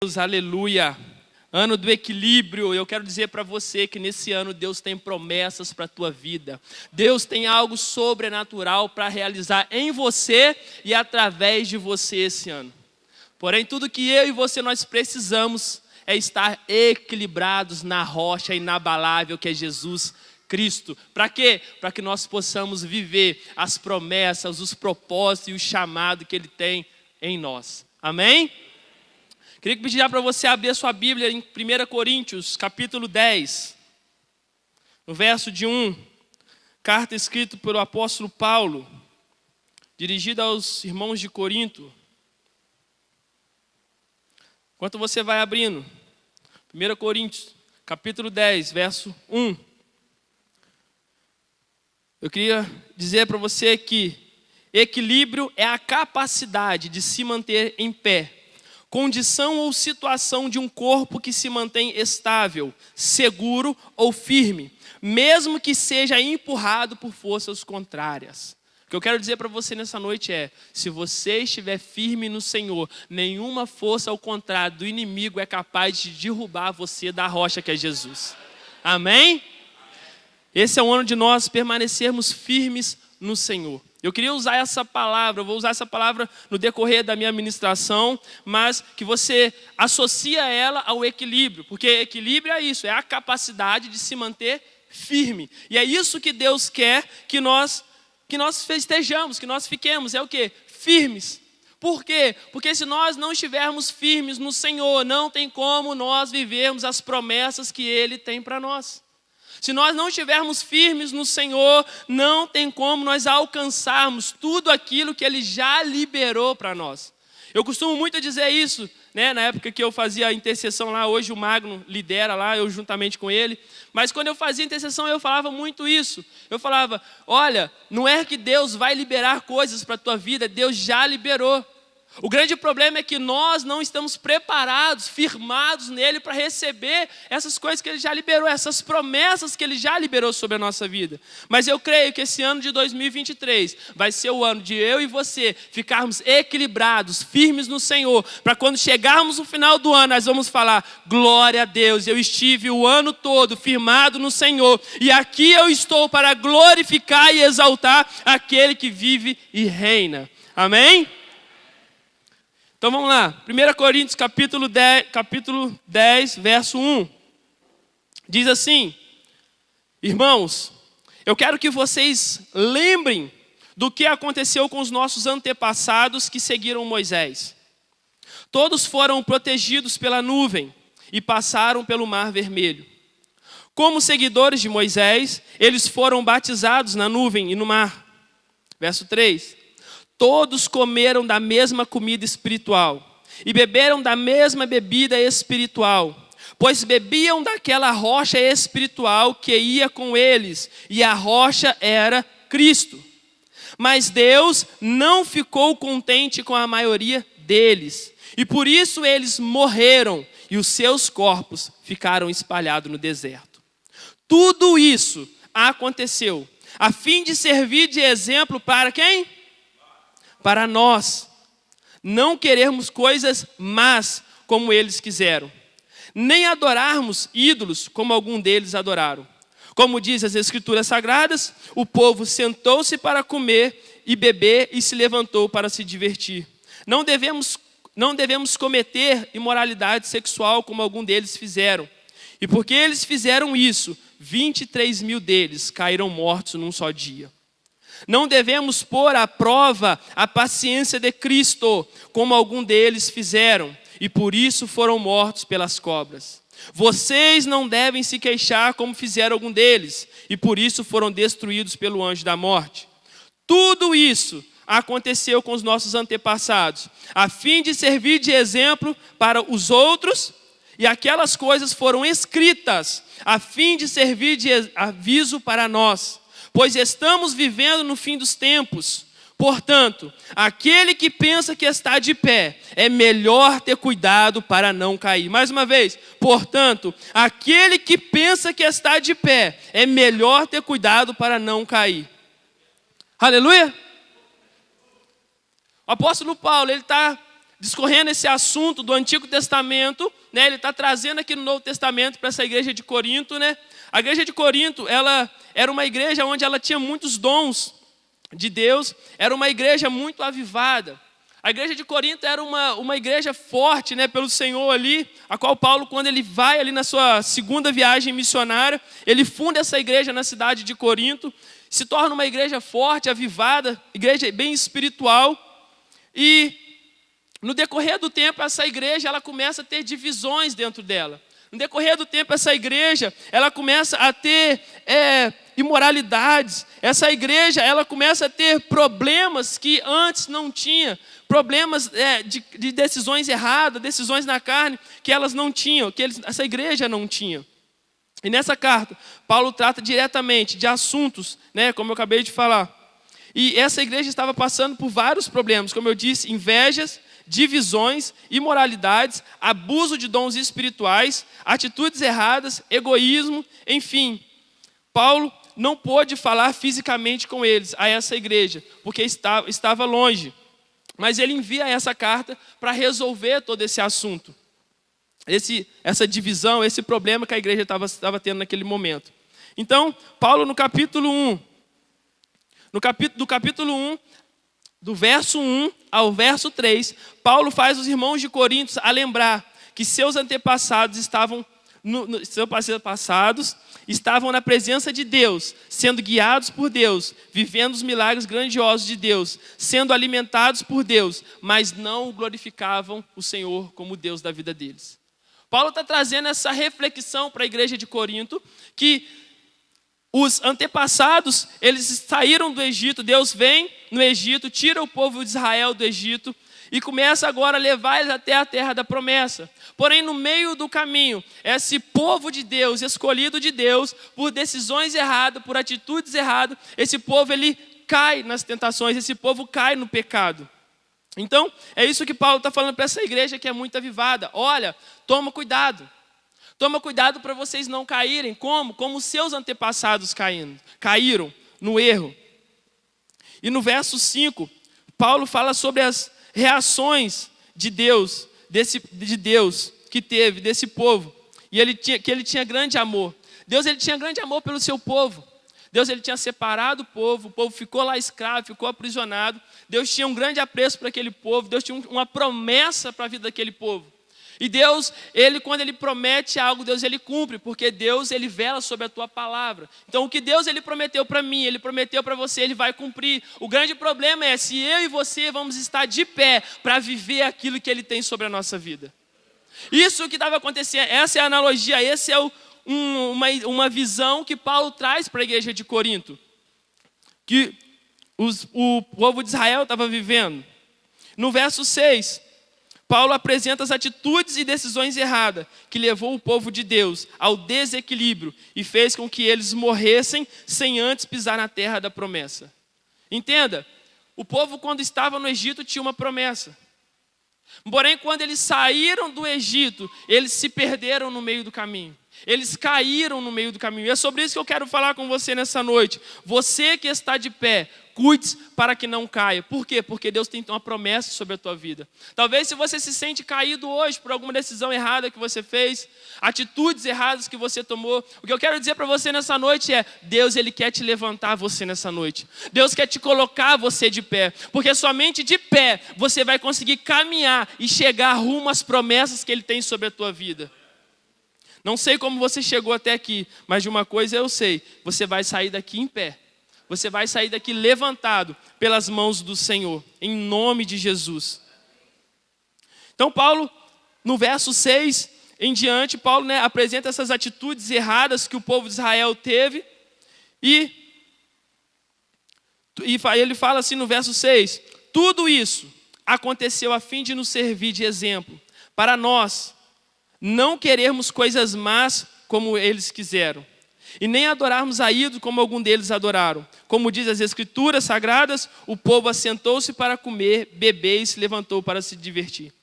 Deus, aleluia. Ano do equilíbrio. Eu quero dizer para você que nesse ano Deus tem promessas para a tua vida. Deus tem algo sobrenatural para realizar em você e através de você esse ano. Porém, tudo que eu e você nós precisamos é estar equilibrados na rocha inabalável que é Jesus Cristo. Para quê? Para que nós possamos viver as promessas, os propósitos e o chamado que Ele tem em nós. Amém? Queria pedir para você abrir a sua Bíblia em 1 Coríntios, capítulo 10, no verso de 1, carta escrita pelo apóstolo Paulo, dirigida aos irmãos de Corinto. Enquanto você vai abrindo, 1 Coríntios, capítulo 10, verso 1. Eu queria dizer para você que equilíbrio é a capacidade de se manter em pé. Condição ou situação de um corpo que se mantém estável, seguro ou firme, mesmo que seja empurrado por forças contrárias. O que eu quero dizer para você nessa noite é, se você estiver firme no Senhor, nenhuma força ao contrário do inimigo é capaz de derrubar você da rocha que é Jesus. Amém? Esse é o ano de nós permanecermos firmes no Senhor. Eu queria usar essa palavra, eu vou usar essa palavra no decorrer da minha ministração, mas que você associa ela ao equilíbrio, porque equilíbrio é isso, é a capacidade de se manter firme. E é isso que Deus quer que nós festejamos, que nós fiquemos, é o quê? Firmes. Por quê? Porque se nós não estivermos firmes no Senhor, não tem como nós vivermos as promessas que Ele tem para nós. Se nós não estivermos firmes no Senhor, não tem como nós alcançarmos tudo aquilo que Ele já liberou para nós. Eu costumo muito dizer isso, né? Na época que eu fazia a intercessão lá, hoje o Magno lidera lá, eu juntamente com ele. Mas quando eu fazia intercessão, eu falava muito isso. Eu falava, olha, não é que Deus vai liberar coisas para a tua vida, Deus já liberou. O grande problema é que nós não estamos preparados, firmados nele para receber essas coisas que ele já liberou, essas promessas que ele já liberou sobre a nossa vida. Mas eu creio que esse ano de 2023 vai ser o ano de eu e você ficarmos equilibrados, firmes no Senhor, para quando chegarmos no final do ano, nós vamos falar, glória a Deus, eu estive o ano todo firmado no Senhor, e aqui eu estou para glorificar e exaltar aquele que vive e reina. Amém? Então vamos lá, 1 Coríntios capítulo 10, verso 1. Diz assim, irmãos, eu quero que vocês lembrem do que aconteceu com os nossos antepassados que seguiram Moisés. Todos foram protegidos pela nuvem e passaram pelo Mar Vermelho. Como seguidores de Moisés, eles foram batizados na nuvem e no mar. Verso 3. Todos comeram da mesma comida espiritual e beberam da mesma bebida espiritual, pois bebiam daquela rocha espiritual que ia com eles, e a rocha era Cristo. Mas Deus não ficou contente com a maioria deles, e por isso eles morreram, e os seus corpos ficaram espalhados no deserto. Tudo isso aconteceu a fim de servir de exemplo para quem? Para nós não queremos coisas más como eles quiseram, nem adorarmos ídolos como algum deles adoraram. Como diz as Escrituras Sagradas, o povo sentou-se para comer e beber e se levantou para se divertir. Não devemos cometer imoralidade sexual como algum deles fizeram. E porque eles fizeram isso, 23 mil deles caíram mortos num só dia. Não devemos pôr à prova a paciência de Cristo, como algum deles fizeram, e por isso foram mortos pelas cobras. Vocês não devem se queixar como fizeram algum deles, e por isso foram destruídos pelo anjo da morte. Tudo isso aconteceu com os nossos antepassados, a fim de servir de exemplo para os outros, e aquelas coisas foram escritas, a fim de servir de aviso para nós. Pois estamos vivendo no fim dos tempos. Portanto, aquele que pensa que está de pé, é melhor ter cuidado para não cair. Mais uma vez, portanto, aquele que pensa que está de pé, é melhor ter cuidado para não cair. Aleluia! O apóstolo Paulo, ele está discorrendo esse assunto do Antigo Testamento, né? Ele está trazendo aqui no Novo Testamento para essa igreja de Corinto, né? A igreja de Corinto, ela era uma igreja onde ela tinha muitos dons de Deus, era uma igreja muito avivada. A igreja de Corinto era uma igreja forte, né, pelo Senhor ali, a qual Paulo, quando ele vai ali na sua segunda viagem missionária, ele funda essa igreja na cidade de Corinto, se torna uma igreja forte, avivada, igreja bem espiritual. E no decorrer do tempo, essa igreja ela começa a ter divisões dentro dela. No decorrer do tempo, essa igreja ela começa a ter imoralidades. Essa igreja ela começa a ter problemas que antes não tinha. Problemas de decisões erradas, decisões na carne, que elas não tinham, essa igreja não tinha. E nessa carta, Paulo trata diretamente de assuntos, né, como eu acabei de falar. E essa igreja estava passando por vários problemas, como eu disse, invejas, divisões, imoralidades, abuso de dons espirituais, atitudes erradas, egoísmo, enfim. Paulo não pôde falar fisicamente com eles, a essa igreja, porque estava longe. Mas ele envia essa carta para resolver todo esse assunto. Essa divisão, esse problema que a igreja estava tendo naquele momento. Então, Paulo no capítulo 1, do capítulo 1, do verso 1 ao verso 3, Paulo faz os irmãos de Corinto a lembrar que seus antepassados estavam na presença de Deus, sendo guiados por Deus, vivendo os milagres grandiosos de Deus, sendo alimentados por Deus, mas não glorificavam o Senhor como Deus da vida deles. Paulo está trazendo essa reflexão para a igreja de Corinto, que os antepassados, eles saíram do Egito, Deus vem no Egito, tira o povo de Israel do Egito, e começa agora a levar eles até a terra da promessa. Porém, no meio do caminho, esse povo de Deus, escolhido de Deus, por decisões erradas, por atitudes erradas, esse povo ele cai nas tentações, esse povo cai no pecado. Então, é isso que Paulo está falando para essa igreja que é muito avivada. Olha, toma cuidado. Toma cuidado para vocês não caírem. Como? Como seus antepassados caíram no erro. E no verso 5, Paulo fala sobre as reações de Deus, que teve, desse povo. E que ele tinha grande amor. Deus ele tinha grande amor pelo seu povo. Deus ele tinha separado o povo ficou lá escravo, ficou aprisionado. Deus tinha um grande apreço para aquele povo, Deus tinha uma promessa para a vida daquele povo. E Deus, quando Ele promete algo, Deus ele cumpre, porque Deus ele vela sobre a tua palavra. Então o que Deus ele prometeu para mim, Ele prometeu para você, Ele vai cumprir. O grande problema é se eu e você vamos estar de pé para viver aquilo que Ele tem sobre a nossa vida. Isso que estava acontecendo, essa é a analogia, essa é uma visão que Paulo traz para a igreja de Corinto. Que o povo de Israel estava vivendo. No verso 6, Paulo apresenta as atitudes e decisões erradas que levou o povo de Deus ao desequilíbrio e fez com que eles morressem sem antes pisar na terra da promessa. Entenda, o povo quando estava no Egito tinha uma promessa. Porém, quando eles saíram do Egito, eles se perderam no meio do caminho. Eles caíram no meio do caminho. E é sobre isso que eu quero falar com você nessa noite. Você que está de pé, cuide para que não caia. Por quê? Porque Deus tem uma promessa sobre a tua vida. Talvez se você se sente caído hoje por alguma decisão errada que você fez, atitudes erradas que você tomou, o que eu quero dizer para você nessa noite é, Deus ele quer te levantar você nessa noite. Deus quer te colocar você de pé. Porque somente de pé você vai conseguir caminhar e chegar rumo às promessas que Ele tem sobre a tua vida. Não sei como você chegou até aqui, mas de uma coisa eu sei, você vai sair daqui em pé. Você vai sair daqui levantado pelas mãos do Senhor, em nome de Jesus. Então Paulo, no verso 6 em diante, Paulo apresenta essas atitudes erradas que o povo de Israel teve. E ele fala assim no verso 6, tudo isso aconteceu a fim de nos servir de exemplo, para nós não querermos coisas más como eles quiseram, e nem adorarmos a ídolo como algum deles adoraram. Como diz as Escrituras Sagradas, o povo assentou-se para comer, beber e se levantou para se divertir.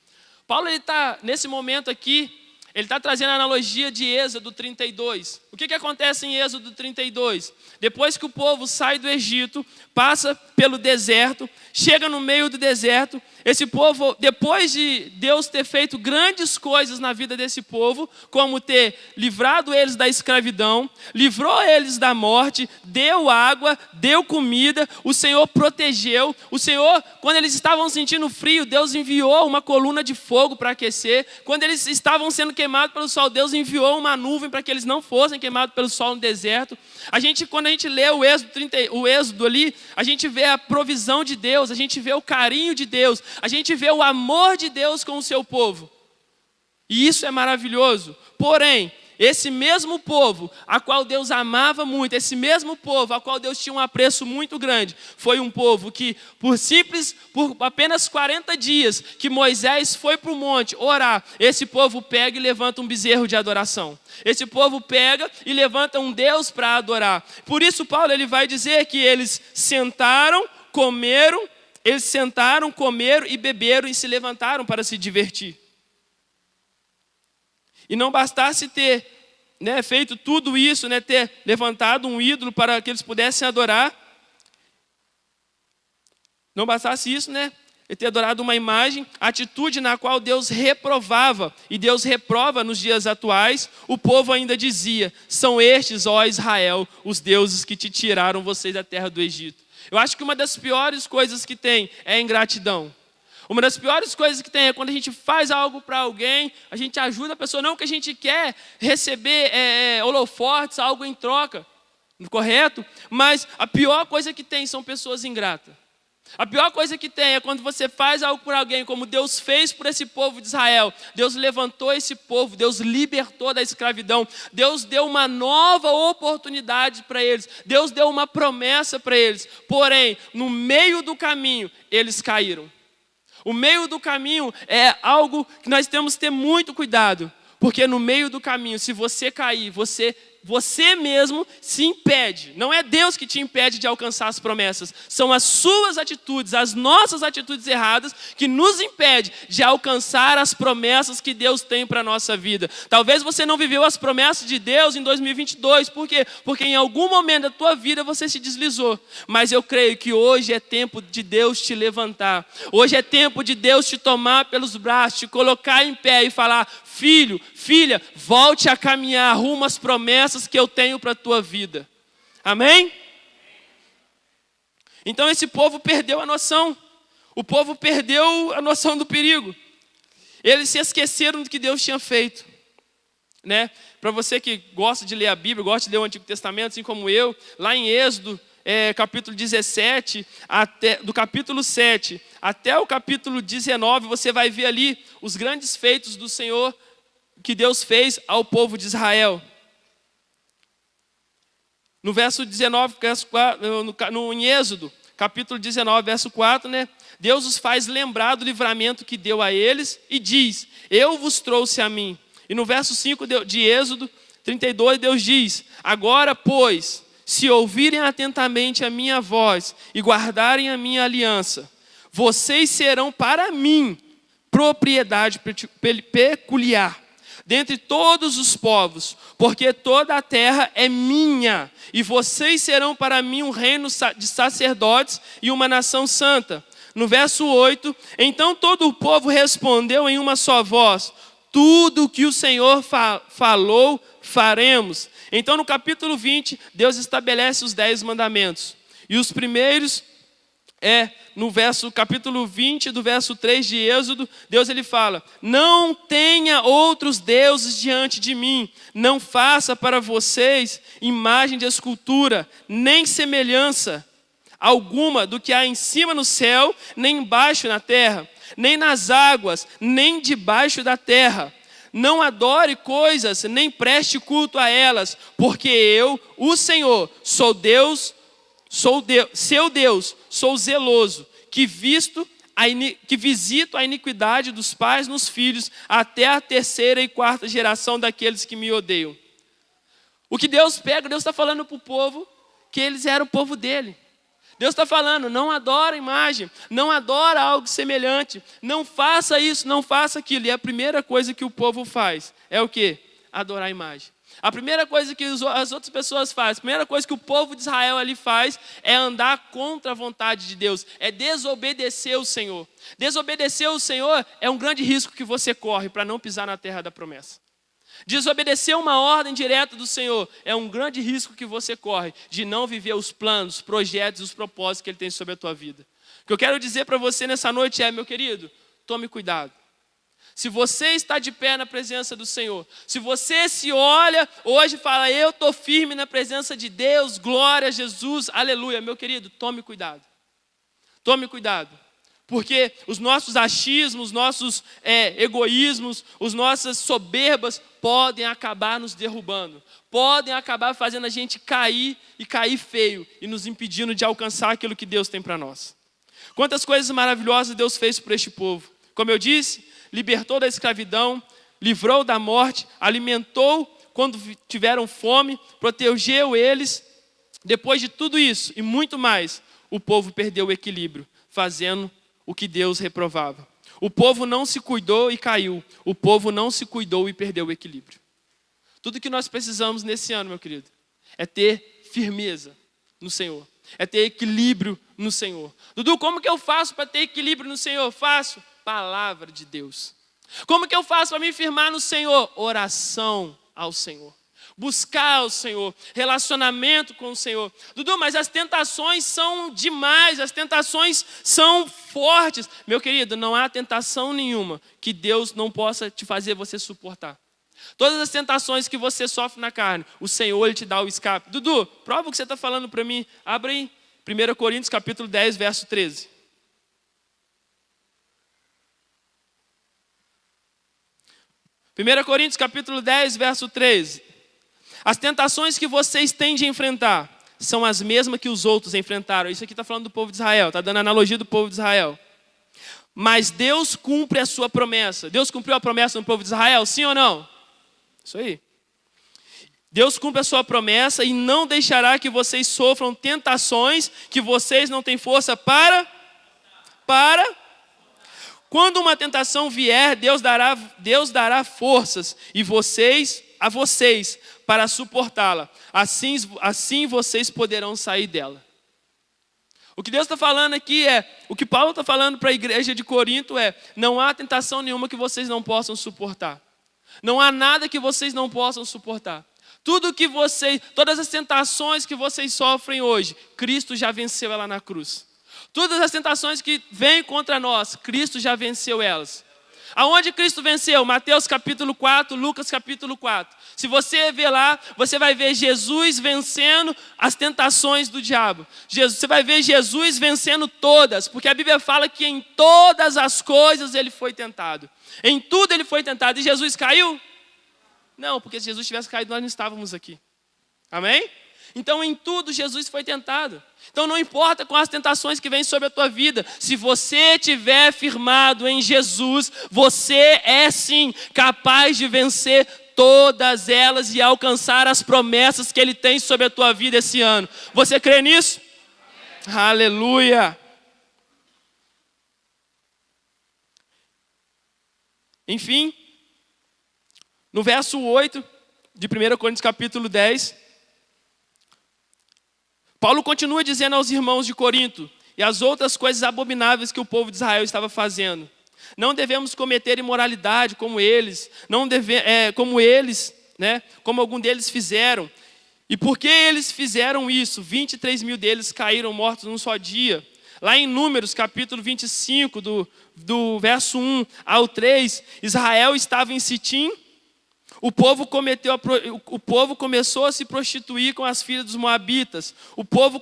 Paulo está, nesse momento aqui, Ele está trazendo a analogia de Êxodo 32. O que acontece em Êxodo 32? Depois que o povo sai do Egito, passa pelo deserto, chega no meio do deserto, esse povo, depois de Deus ter feito grandes coisas na vida desse povo, como ter livrado eles da escravidão, livrou eles da morte, deu água, deu comida, o Senhor protegeu, o Senhor, quando eles estavam sentindo frio, Deus enviou uma coluna de fogo para aquecer, quando eles estavam sendo queimados pelo sol, Deus enviou uma nuvem para que eles não fossem queimados pelo sol no deserto. Quando a gente lê o Êxodo ali, a gente vê a provisão de Deus, a gente vê o carinho de Deus, a gente vê o amor de Deus com o seu povo. E isso é maravilhoso. Porém, esse mesmo povo, a qual Deus amava muito, esse mesmo povo, a qual Deus tinha um apreço muito grande, foi um povo que, por apenas 40 dias, que Moisés foi para o monte orar, esse povo pega e levanta um bezerro de adoração. Esse povo pega e levanta um Deus para adorar. Por isso, Paulo ele vai dizer que eles sentaram, comeram e beberam e se levantaram para se divertir. E não bastasse ter feito tudo isso, ter levantado um ídolo para que eles pudessem adorar. Não bastasse isso, ter adorado uma imagem, atitude na qual Deus reprovava, e Deus reprova nos dias atuais, o povo ainda dizia: são estes, ó Israel, os deuses que te tiraram vocês da terra do Egito. Eu acho que uma das piores coisas que tem é a ingratidão. Uma das piores coisas que tem é quando a gente faz algo para alguém, a gente ajuda a pessoa, não que a gente quer receber holofotes, algo em troca, correto? Mas a pior coisa que tem são pessoas ingratas. A pior coisa que tem é quando você faz algo por alguém, como Deus fez por esse povo de Israel. Deus levantou esse povo, Deus libertou da escravidão, Deus deu uma nova oportunidade para eles, Deus deu uma promessa para eles. Porém, no meio do caminho, eles caíram. O meio do caminho é algo que nós temos que ter muito cuidado, porque no meio do caminho, se você cair, você mesmo se impede. Não é Deus que te impede de alcançar as promessas. São as suas atitudes, as nossas atitudes erradas que nos impedem de alcançar as promessas que Deus tem para a nossa vida. Talvez você não viveu as promessas de Deus em 2022. Por quê? Porque em algum momento da tua vida você se deslizou. Mas eu creio que hoje é tempo de Deus te levantar. Hoje é tempo de Deus te tomar pelos braços, te colocar em pé e falar: filho, filha, volte a caminhar rumo às promessas que eu tenho para a tua vida. Amém? Então esse povo perdeu a noção. O povo perdeu a noção do perigo. Eles se esqueceram do que Deus tinha feito. Para você que gosta de ler a Bíblia, gosta de ler o Antigo Testamento, assim como eu, lá em Êxodo, capítulo 17, do capítulo 7 até o capítulo 19, você vai ver ali os grandes feitos do Senhor que Deus fez ao povo de Israel. No verso 19, em Êxodo, capítulo 19, verso 4, Deus os faz lembrar do livramento que deu a eles e diz: eu vos trouxe a mim. E no verso 5 de Êxodo 32, Deus diz: agora, pois, se ouvirem atentamente a minha voz e guardarem a minha aliança, vocês serão para mim propriedade peculiar dentre todos os povos, porque toda a terra é minha, e vocês serão para mim um reino de sacerdotes e uma nação santa. No verso 8, então todo o povo respondeu em uma só voz: tudo o que o Senhor falou, faremos. Então no capítulo 20, Deus estabelece os 10 mandamentos. E os primeiros no capítulo 20, do verso 3 de Êxodo, Deus ele fala: não tenha outros deuses diante de mim, não faça para vocês imagem de escultura, nem semelhança alguma do que há em cima no céu, nem embaixo na terra, nem nas águas, nem debaixo da terra. Não adore coisas, nem preste culto a elas, porque eu, o Senhor, sou Deus, seu Deus, sou zeloso, que visito a iniquidade dos pais nos filhos, até a 3ª e 4ª geração daqueles que me odeiam. O que Deus está falando para o povo, que eles eram o povo dele. Deus está falando, não adora a imagem, não adora algo semelhante, não faça isso, não faça aquilo. E a primeira coisa que o povo faz é o quê? Adorar a imagem. A primeira coisa que as outras pessoas fazem, a primeira coisa que o povo de Israel ali faz é andar contra a vontade de Deus, é desobedecer o Senhor. Desobedecer o Senhor é um grande risco que você corre para não pisar na terra da promessa. Desobedecer uma ordem direta do Senhor é um grande risco que você corre de não viver os planos, os projetos, os propósitos que Ele tem sobre a tua vida. O que eu quero dizer para você nessa noite é, meu querido, tome cuidado. Se você está de pé na presença do Senhor, se você se olha hoje e fala, eu estou firme na presença de Deus, glória a Jesus, aleluia, meu querido, tome cuidado. Tome cuidado. Porque os nossos achismos, os nossos egoísmos, as nossas soberbas podem acabar nos derrubando. Podem acabar fazendo a gente cair e cair feio e nos impedindo de alcançar aquilo que Deus tem para nós. Quantas coisas maravilhosas Deus fez por este povo. Como eu disse, libertou da escravidão, livrou da morte, alimentou quando tiveram fome, protegeu eles. Depois de tudo isso e muito mais, o povo perdeu o equilíbrio, fazendo o que Deus reprovava. O povo não se cuidou e caiu. O povo não se cuidou e perdeu o equilíbrio. Tudo que nós precisamos nesse ano, meu querido, é ter firmeza no Senhor. É ter equilíbrio no Senhor. Dudu, como que eu faço para ter equilíbrio no Senhor? Faço palavra de Deus. Como que eu faço para me firmar no Senhor? Oração ao Senhor. Buscar ao Senhor, relacionamento com o Senhor. Dudu, mas as tentações são demais, as tentações são fortes. Meu querido, não há tentação nenhuma que Deus não possa te fazer você suportar. Todas as tentações que você sofre na carne, o Senhor Ele te dá o escape. Dudu, prova o que você está falando para mim. Abre aí, 1 Coríntios capítulo 10, verso 13. 1 Coríntios capítulo 10, verso 13. As tentações que vocês têm de enfrentar são as mesmas que os outros enfrentaram. Isso aqui está falando do povo de Israel, está dando a analogia do povo de Israel. Mas Deus cumpre a sua promessa. Deus cumpriu a promessa no povo de Israel, sim ou não? Isso aí. Deus cumpre a sua promessa e não deixará que vocês sofram tentações que vocês não têm força para. Quando uma tentação vier, Deus dará forças a vocês para suportá-la. Assim vocês poderão sair dela. O que Deus está falando aqui o que Paulo está falando para a igreja de Corinto não há tentação nenhuma que vocês não possam suportar. Não há nada que vocês não possam suportar. Todas as tentações que vocês sofrem hoje, Cristo já venceu ela na cruz. Todas as tentações que vêm contra nós, Cristo já venceu elas. Aonde Cristo venceu? Mateus capítulo 4, Lucas capítulo 4. Se você ver lá, você vai ver Jesus vencendo as tentações do diabo. Você vai ver Jesus vencendo todas, porque a Bíblia fala que em todas as coisas ele foi tentado. Em tudo ele foi tentado. E Jesus caiu? Não, porque se Jesus tivesse caído, nós não estávamos aqui. Amém? Então em tudo Jesus foi tentado. Então não importa com as tentações que vêm sobre a tua vida, se você estiver firmado em Jesus, você é sim capaz de vencer todas elas e alcançar as promessas que Ele tem sobre a tua vida esse ano. Você crê nisso? Amém. Aleluia! Enfim, no verso 8 de 1 Coríntios capítulo 10, Paulo continua dizendo aos irmãos de Corinto e as outras coisas abomináveis que o povo de Israel estava fazendo. Não devemos cometer imoralidade como eles, como algum deles fizeram. E por que eles fizeram isso? 23 mil deles caíram mortos num só dia. Lá em Números, capítulo 25, do verso 1 ao 3, Israel estava em Sitim. O povo começou a se prostituir com as filhas dos moabitas. O povo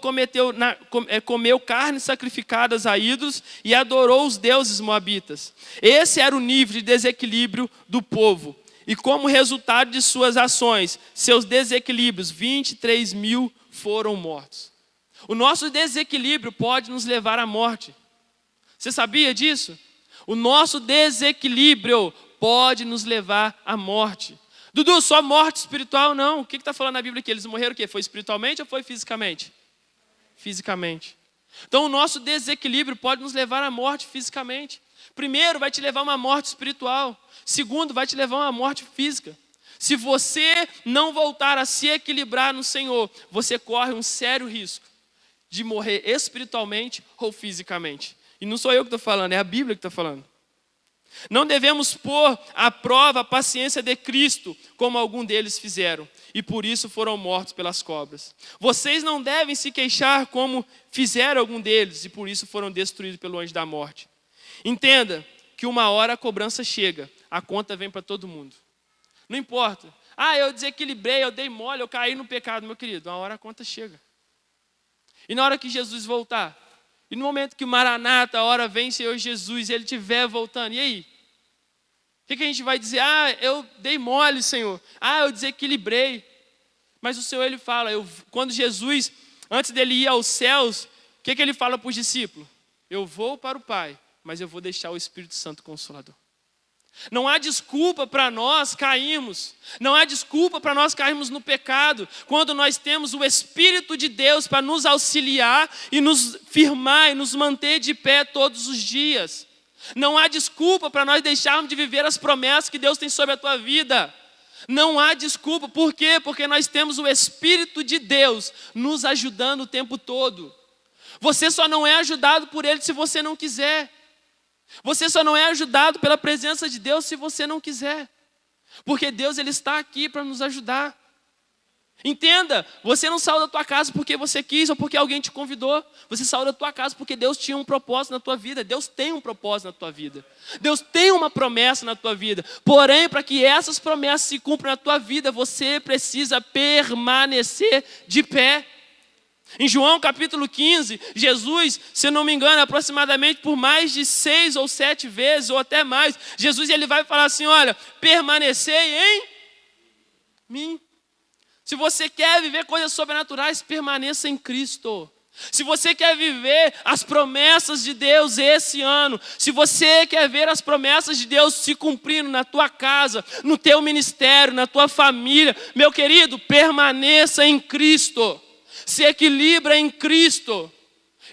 comeu carnes sacrificadas a ídolos e adorou os deuses moabitas. Esse era o nível de desequilíbrio do povo. E como resultado de suas ações, seus desequilíbrios, 23 mil foram mortos. O nosso desequilíbrio pode nos levar à morte. Você sabia disso? O nosso desequilíbrio pode nos levar à morte. Dudu, só morte espiritual? Não. O que está falando na Bíblia aqui? Eles morreram o quê? Foi espiritualmente ou foi fisicamente? Fisicamente. Então o nosso desequilíbrio pode nos levar à morte fisicamente. Primeiro, vai te levar a uma morte espiritual. Segundo, vai te levar a uma morte física. Se você não voltar a se equilibrar no Senhor, você corre um sério risco de morrer espiritualmente ou fisicamente. E não sou eu que estou falando, é a Bíblia que está falando. Não devemos pôr à prova a paciência de Cristo, como algum deles fizeram, e por isso foram mortos pelas cobras. Vocês não devem se queixar como fizeram algum deles, e por isso foram destruídos pelo anjo da morte. Entenda que uma hora a cobrança chega, a conta vem para todo mundo. Não importa. Eu desequilibrei, eu dei mole, eu caí no pecado, meu querido. Uma hora a conta chega. E na hora que Jesus voltar, e no momento que o Maranata, a hora vem, Senhor Jesus, Ele estiver voltando, e aí? O que a gente vai dizer? Eu dei mole, Senhor. Eu desequilibrei. Mas o Senhor, Ele fala, quando Jesus, antes dele ir aos céus, o que Ele fala para os discípulos? Eu vou para o Pai, mas eu vou deixar o Espírito Santo Consolador. Não há desculpa para nós cairmos. Não há desculpa para nós cairmos no pecado, quando nós temos o Espírito de Deus para nos auxiliar e nos firmar e nos manter de pé todos os dias. Não há desculpa para nós deixarmos de viver as promessas que Deus tem sobre a tua vida. Não há desculpa. Por quê? Porque nós temos o Espírito de Deus nos ajudando o tempo todo. Você só não é ajudado por Ele se você não quiser. Você só não é ajudado pela presença de Deus se você não quiser. Porque Deus, Ele está aqui para nos ajudar. Entenda, você não saiu da tua casa porque você quis ou porque alguém te convidou. Você saiu da tua casa porque Deus tinha um propósito na tua vida. Deus tem um propósito na tua vida. Deus tem uma promessa na tua vida. Porém, para que essas promessas se cumpram na tua vida, você precisa permanecer de pé. Em João capítulo 15, Jesus, se eu não me engano, aproximadamente por mais de 6 ou 7 vezes, ou até mais, Jesus ele vai falar assim, olha, permanecei em mim. Se você quer viver coisas sobrenaturais, permaneça em Cristo. Se você quer viver as promessas de Deus esse ano, se você quer ver as promessas de Deus se cumprindo na tua casa, no teu ministério, na tua família, meu querido, permaneça em Cristo. Se equilibra em Cristo.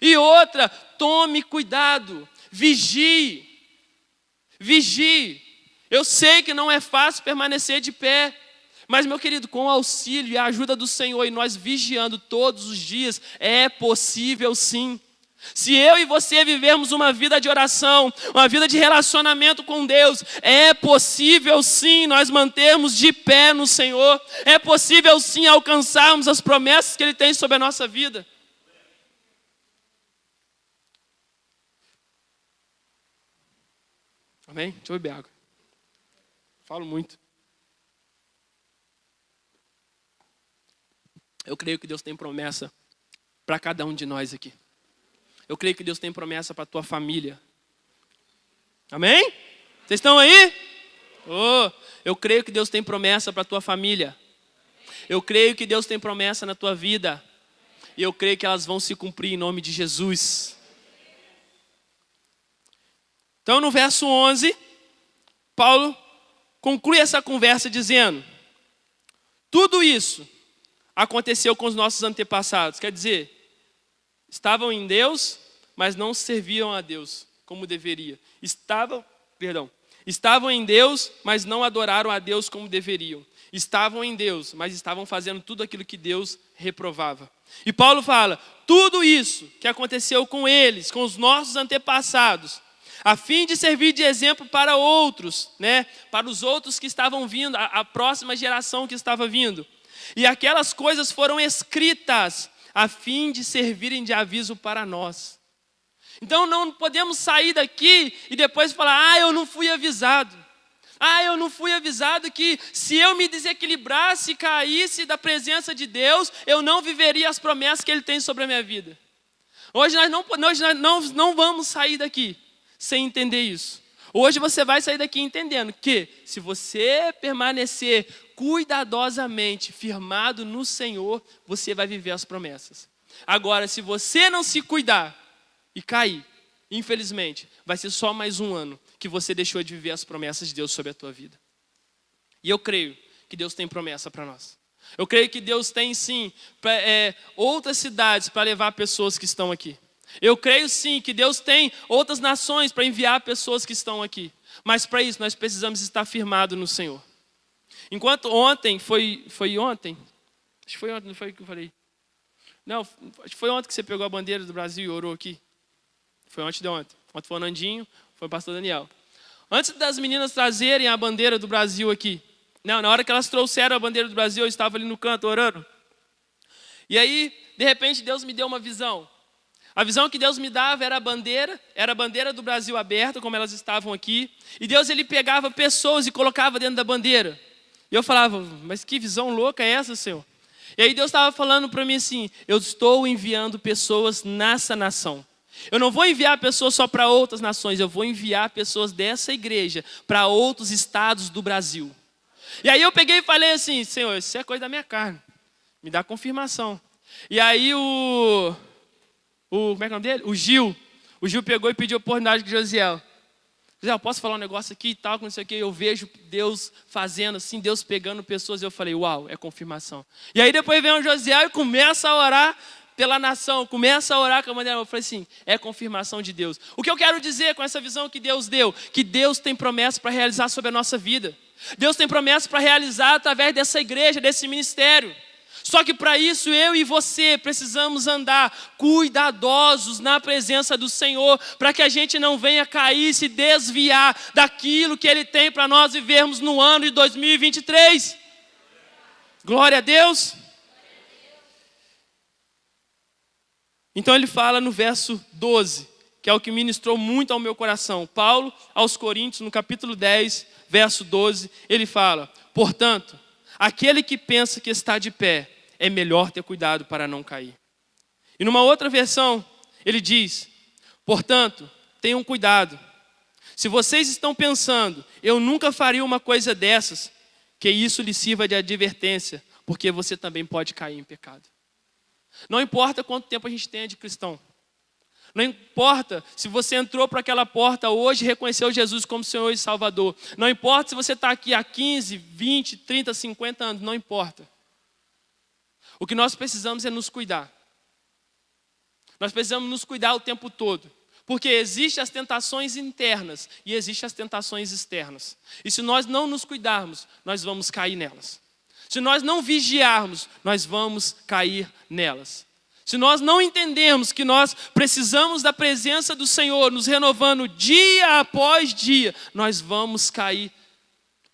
E outra, tome cuidado, vigie. Vigie. Eu sei que não é fácil permanecer de pé, mas meu querido, com o auxílio e a ajuda do Senhor e nós vigiando todos os dias, é possível sim. Se eu e você vivermos uma vida de oração, uma vida de relacionamento com Deus, é possível sim nós mantermos de pé no Senhor. É possível sim alcançarmos as promessas que Ele tem sobre a nossa vida. Amém? Deixa eu beber água. Falo muito. Eu creio que Deus tem promessa para cada um de nós aqui. Eu creio que Deus tem promessa para a tua família. Amém? Vocês estão aí? Eu creio que Deus tem promessa para a tua família. Eu creio que Deus tem promessa na tua vida. E eu creio que elas vão se cumprir em nome de Jesus. Então no verso 11, Paulo conclui essa conversa dizendo: tudo isso aconteceu com os nossos antepassados. Quer dizer, estavam em Deus, mas não serviam a Deus como deveria. Estavam em Deus, mas não adoraram a Deus como deveriam. Estavam em Deus, mas estavam fazendo tudo aquilo que Deus reprovava. E Paulo fala, tudo isso que aconteceu com eles, com os nossos antepassados, a fim de servir de exemplo para outros, para os outros que estavam vindo, a próxima geração que estava vindo. E aquelas coisas foram escritas a fim de servirem de aviso para nós. Então não podemos sair daqui e depois falar, eu não fui avisado. Eu não fui avisado que se eu me desequilibrasse e caísse da presença de Deus, eu não viveria as promessas que Ele tem sobre a minha vida. Hoje nós não vamos sair daqui sem entender isso. Hoje você vai sair daqui entendendo que se você permanecer cuidadosamente firmado no Senhor, você vai viver as promessas. Agora, se você não se cuidar e cair, infelizmente, vai ser só mais um ano que você deixou de viver as promessas de Deus sobre a tua vida. E eu creio que Deus tem promessa para nós. Eu creio que Deus tem sim outras cidades para levar pessoas que estão aqui. Eu creio sim que Deus tem outras nações para enviar pessoas que estão aqui. Mas para isso nós precisamos estar firmados no Senhor. Enquanto ontem, foi ontem? Acho que foi ontem, não foi o que eu falei? Não, acho que foi ontem que você pegou a bandeira do Brasil e orou aqui. Foi ontem de ontem. Ontem foi o Nandinho, foi o pastor Daniel. Antes das meninas trazerem a bandeira do Brasil aqui, não, na hora que elas trouxeram a bandeira do Brasil, eu estava ali no canto orando. E aí, de repente, Deus me deu uma visão. A visão que Deus me dava era a bandeira do Brasil aberta, como elas estavam aqui. E Deus, ele pegava pessoas e colocava dentro da bandeira. E eu falava, mas que visão louca é essa, Senhor? E aí Deus estava falando para mim assim, eu estou enviando pessoas nessa nação. Eu não vou enviar pessoas só para outras nações, eu vou enviar pessoas dessa igreja para outros estados do Brasil. E aí eu peguei e falei assim, Senhor, isso é coisa da minha carne, me dá confirmação. E aí como é que é o nome dele? O Gil pegou e pediu a oportunidade de Josiel. Josiel, posso falar um negócio aqui e tal, não sei o que, eu vejo Deus fazendo assim, Deus pegando pessoas, eu falei, uau, é confirmação. E aí depois vem o Josiel e começa a orar pela nação, começa a orar com a bandeira, eu falei assim, é confirmação de Deus. O que eu quero dizer com essa visão que Deus deu? Que Deus tem promessa para realizar sobre a nossa vida. Deus tem promessa para realizar através dessa igreja, desse ministério. Só que para isso eu e você precisamos andar cuidadosos na presença do Senhor, para que a gente não venha cair, se desviar daquilo que Ele tem para nós vivermos no ano de 2023. Glória a Deus. Então ele fala no verso 12, que é o que ministrou muito ao meu coração. Paulo, aos Coríntios, no capítulo 10, verso 12, ele fala, portanto, aquele que pensa que está de pé, é melhor ter cuidado para não cair. E numa outra versão, ele diz, portanto, tenham cuidado. Se vocês estão pensando, eu nunca faria uma coisa dessas, que isso lhe sirva de advertência, porque você também pode cair em pecado. Não importa quanto tempo a gente tenha de cristão. Não importa se você entrou por aquela porta hoje e reconheceu Jesus como Senhor e Salvador. Não importa se você está aqui há 15, 20, 30, 50 anos. Não importa. O que nós precisamos é nos cuidar. Nós precisamos nos cuidar o tempo todo. Porque existem as tentações internas e existem as tentações externas. E se nós não nos cuidarmos, nós vamos cair nelas. Se nós não vigiarmos, nós vamos cair nelas. Se nós não entendermos que nós precisamos da presença do Senhor, nos renovando dia após dia, nós vamos cair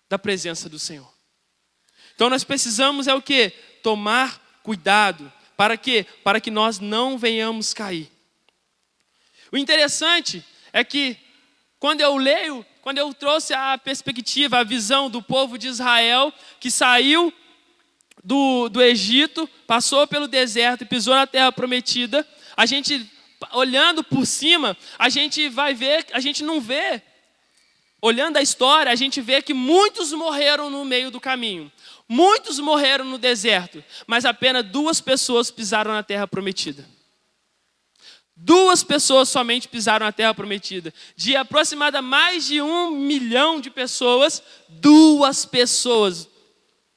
da presença do Senhor. Então nós precisamos o quê? Tomar cuidado. Para quê? Para que nós não venhamos cair. O interessante é que quando eu trouxe a perspectiva, a visão do povo de Israel, que saiu do Egito, passou pelo deserto e pisou na terra prometida, a gente, olhando por cima, a gente vai ver, a gente não vê, olhando a história, a gente vê que muitos morreram no meio do caminho, muitos morreram no deserto, mas apenas 2 pessoas pisaram na terra prometida. 2 pessoas somente pisaram na terra prometida. De aproximadamente mais de 1 milhão de pessoas, 2 pessoas.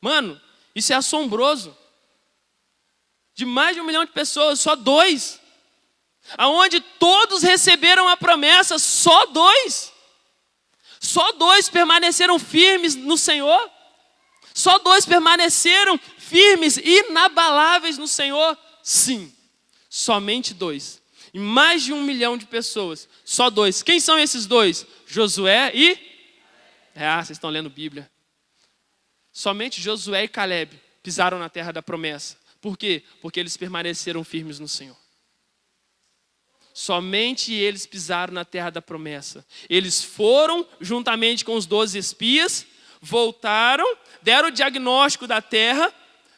Mano, isso é assombroso. De mais de 1 milhão de pessoas, só 2. Aonde todos receberam a promessa, só 2. Só 2 permaneceram firmes no Senhor. Só 2 permaneceram firmes, inabaláveis no Senhor. Sim, somente 2. E mais de 1 milhão de pessoas, só 2. Quem são esses 2? Josué e... vocês estão lendo Bíblia. Somente Josué e Caleb pisaram na terra da promessa. Por quê? Porque eles permaneceram firmes no Senhor. Somente eles pisaram na terra da promessa. Eles foram, juntamente com os 12 espias, voltaram, deram o diagnóstico da terra,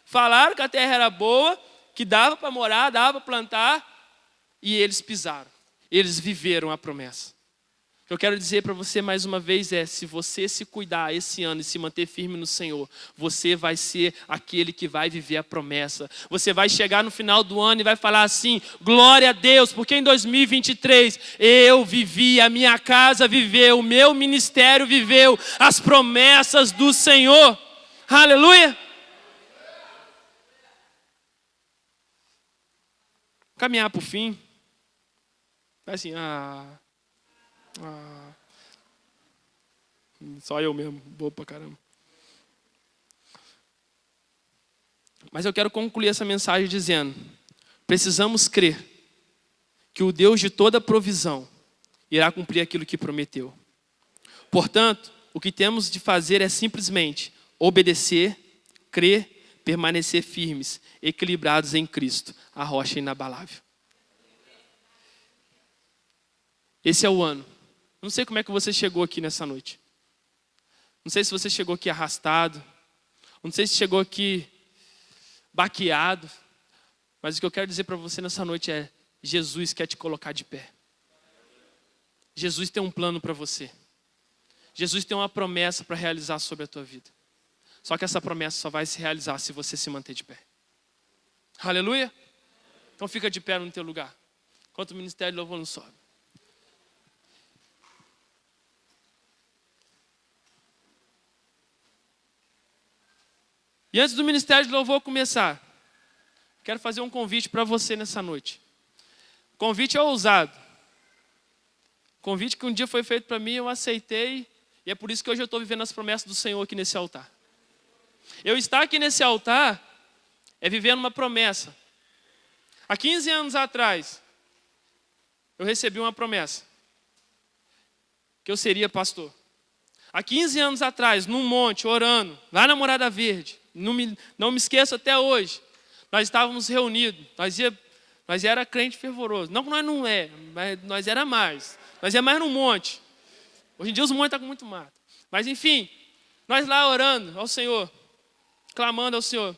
falaram que a terra era boa, que dava para morar, dava para plantar, e eles pisaram. Eles viveram a promessa. O que eu quero dizer para você mais uma vez é, se você se cuidar esse ano e se manter firme no Senhor, você vai ser aquele que vai viver a promessa. Você vai chegar no final do ano e vai falar assim, glória a Deus, porque em 2023 eu vivi, a minha casa viveu, o meu ministério viveu as promessas do Senhor. Aleluia! Caminhar para o fim. Faz assim, Só eu mesmo, bobo pra caramba. Mas eu quero concluir essa mensagem dizendo: precisamos crer que o Deus de toda provisão irá cumprir aquilo que prometeu. Portanto, o que temos de fazer é simplesmente obedecer, crer, permanecer firmes, equilibrados em Cristo, a rocha inabalável. Esse é o ano. Não sei como é que você chegou aqui nessa noite. Não sei se você chegou aqui arrastado. Não sei se chegou aqui baqueado. Mas o que eu quero dizer para você nessa noite é: Jesus quer te colocar de pé. Jesus tem um plano para você. Jesus tem uma promessa para realizar sobre a tua vida. Só que essa promessa só vai se realizar se você se manter de pé. Aleluia? Então fica de pé no teu lugar, enquanto o ministério de louvor não sobe. E antes do ministério de louvor começar, quero fazer um convite para você nessa noite. O convite é ousado. O convite que um dia foi feito para mim, eu aceitei. E é por isso que hoje eu estou vivendo as promessas do Senhor aqui nesse altar. Eu estar aqui nesse altar é vivendo uma promessa. Há 15 anos atrás, eu recebi uma promessa. Que eu seria pastor. Há 15 anos atrás, num monte, orando, lá na Morada Verde. Não me esqueço até hoje. Nós estávamos reunidos. Nós era crente fervoroso. Não que nós não é, mas nós era mais. Nós é mais no monte. Hoje em dia os montes estão com muito mato. Mas enfim, nós lá orando ao Senhor, clamando ao Senhor.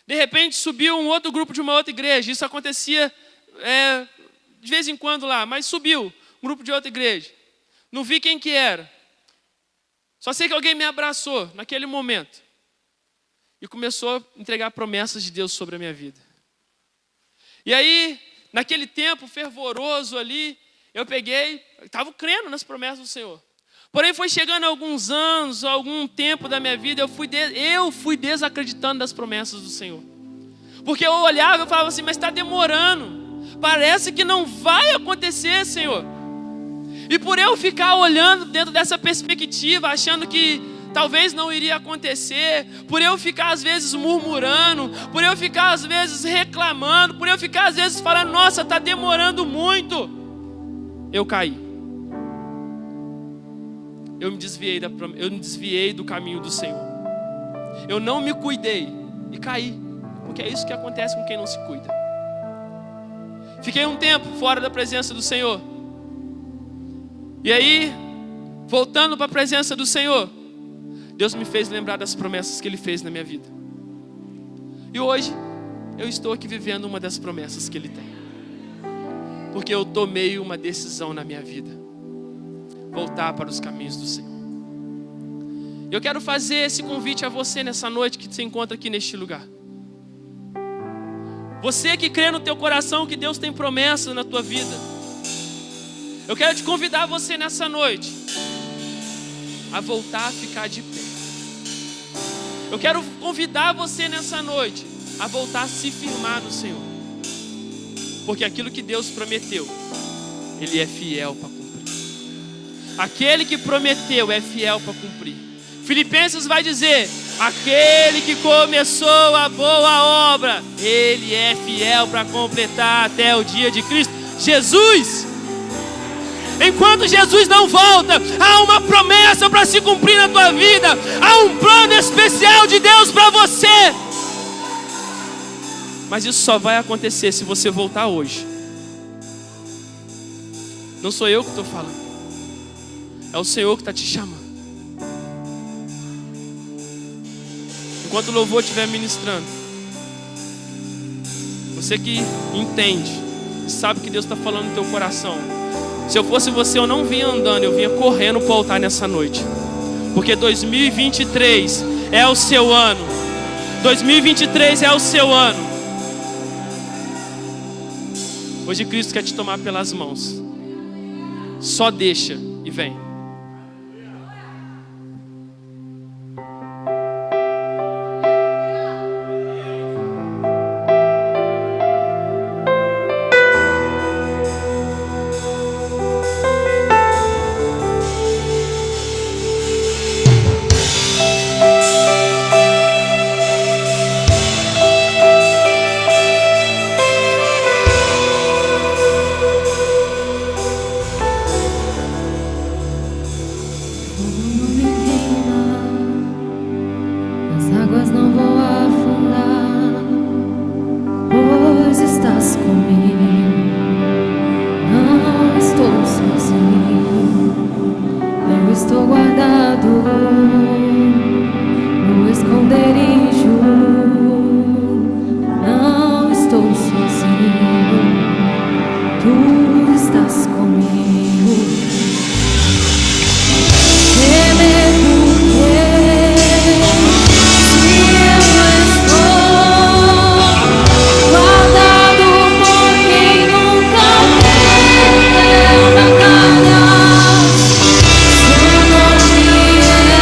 De repente subiu um outro grupo de uma outra igreja. Isso acontecia de vez em quando lá, mas subiu um grupo de outra igreja. Não vi quem que era. Só sei que alguém me abraçou naquele momento. E começou a entregar promessas de Deus sobre a minha vida. E aí, naquele tempo fervoroso ali, eu estava crendo nas promessas do Senhor. Porém, foi chegando alguns anos, algum tempo da minha vida, eu fui desacreditando das promessas do Senhor. Porque eu olhava e falava assim, mas está demorando. Parece que não vai acontecer, Senhor. E por eu ficar olhando dentro dessa perspectiva, achando que talvez não iria acontecer, por eu ficar às vezes murmurando, por eu ficar às vezes reclamando, por eu ficar às vezes falando, nossa, está demorando muito, eu caí. Eu me desviei do caminho do Senhor. Eu não me cuidei e caí, porque é isso que acontece com quem não se cuida. Fiquei um tempo fora da presença do Senhor. E aí, voltando para a presença do Senhor, Deus me fez lembrar das promessas que Ele fez na minha vida. E hoje, eu estou aqui vivendo uma das promessas que Ele tem. Porque eu tomei uma decisão na minha vida. Voltar para os caminhos do Senhor. Eu quero fazer esse convite a você nessa noite que se encontra aqui neste lugar. Você que crê no teu coração que Deus tem promessa na tua vida. Eu quero te convidar você nessa noite a voltar a ficar de pé. Eu quero convidar você nessa noite a voltar a se firmar no Senhor. Porque aquilo que Deus prometeu, Ele é fiel para cumprir. Aquele que prometeu é fiel para cumprir. Filipenses vai dizer, aquele que começou a boa obra, Ele é fiel para completar até o dia de Cristo Jesus. Enquanto Jesus não volta, há uma promessa para se cumprir na tua vida. Há um plano especial de Deus para você. Mas isso só vai acontecer se você voltar hoje. Não sou eu que estou falando. É o Senhor que está te chamando. Enquanto o louvor estiver ministrando, você que entende, sabe que Deus está falando no teu coração. Se eu fosse você, eu não vinha andando, eu vinha correndo para o altar nessa noite. Porque 2023 é o seu ano. 2023 é o seu ano. Hoje Cristo quer te tomar pelas mãos. Só deixa e vem. Não me queima, nas águas não vou afundar, pois estás comigo. Não estou sozinho, eu estou guardado no esconderijo. Não estou sozinho, tu estás comigo. Temer porque se eu estou guardado por quem nunca perdeu batalhas, seu nome é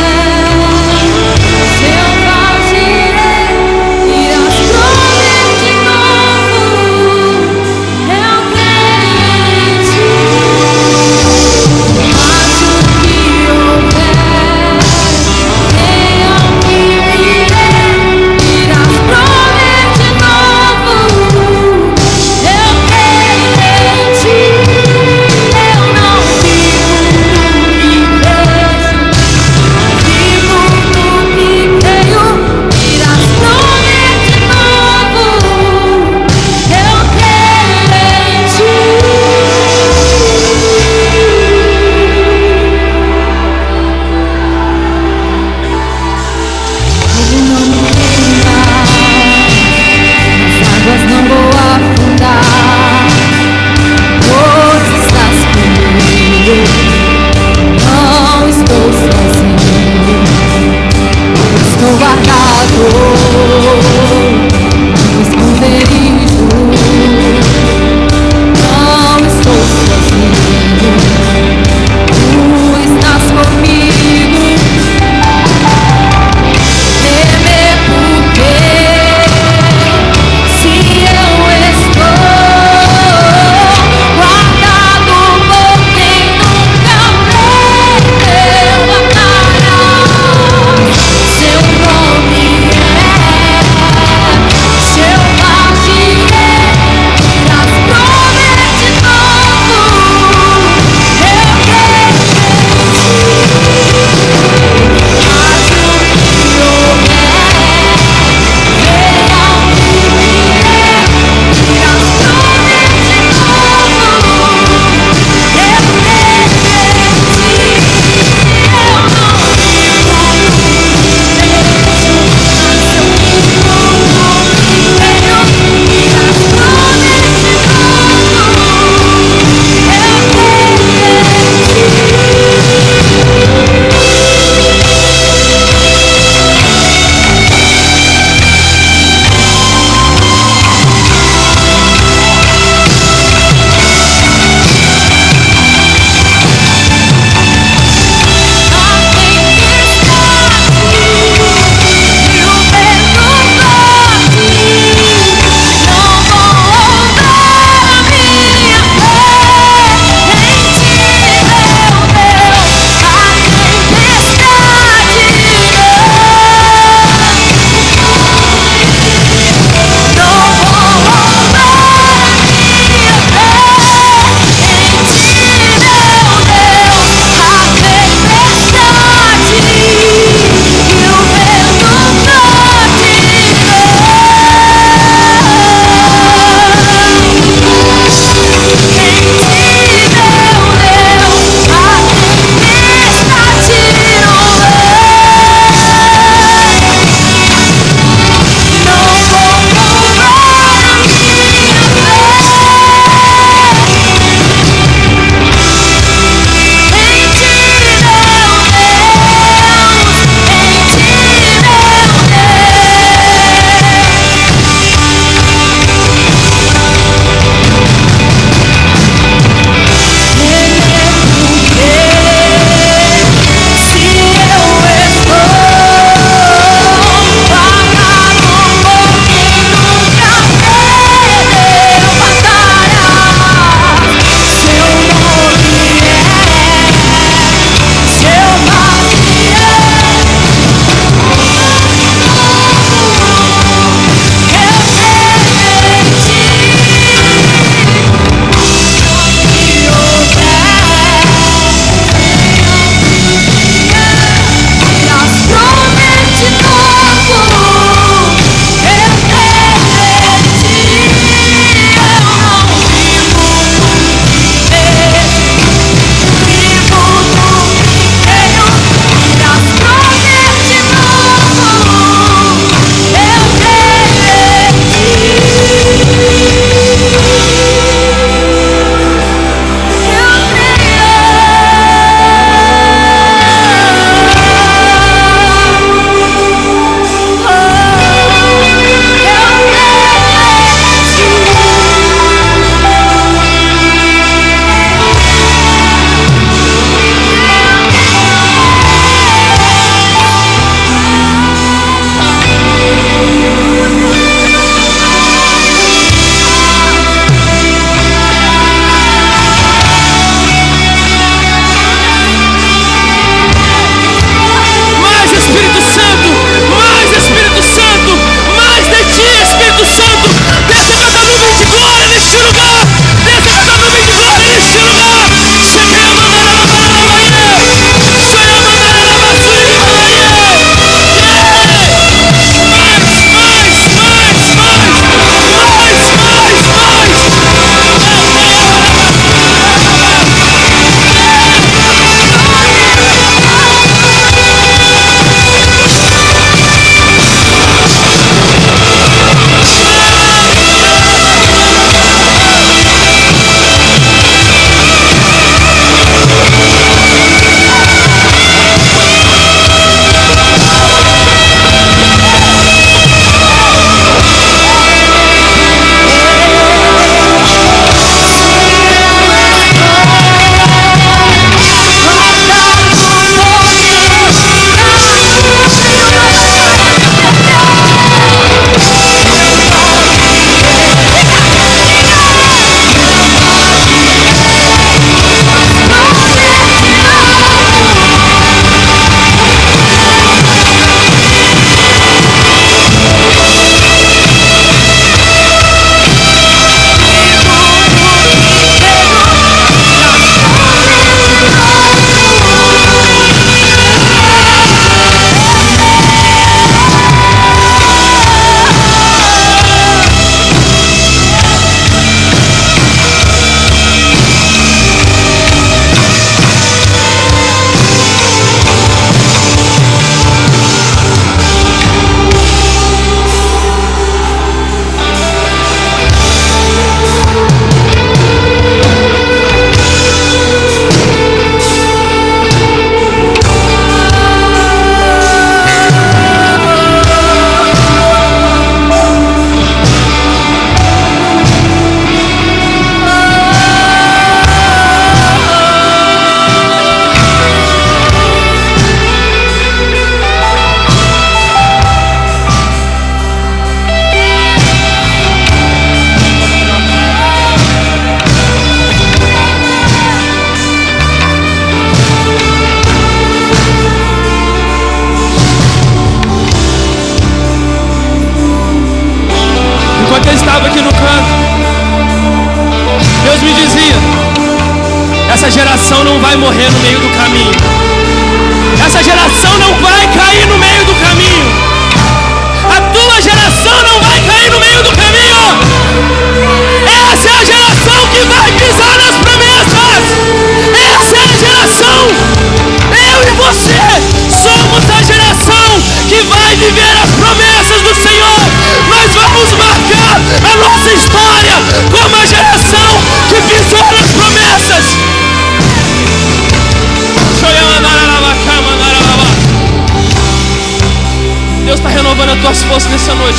as tuas forças nessa noite.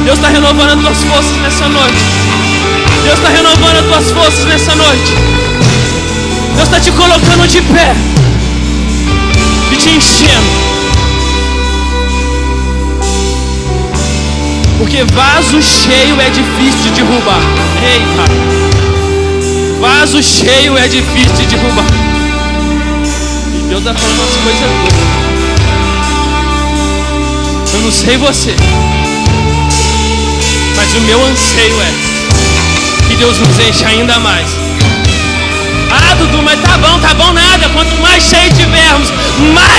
Deus está renovando as tuas forças nessa noite. Deus está renovando as tuas forças nessa noite. Deus está te colocando de pé e te enchendo. Porque vaso cheio é difícil de derrubar. Eita! Vaso cheio é difícil de derrubar. E Deus está falando umas coisas boas. Eu não sei você, mas o meu anseio é que Deus nos enche ainda mais. Ah, Dudu, mas tá bom nada. Quanto mais cheio tivermos, mais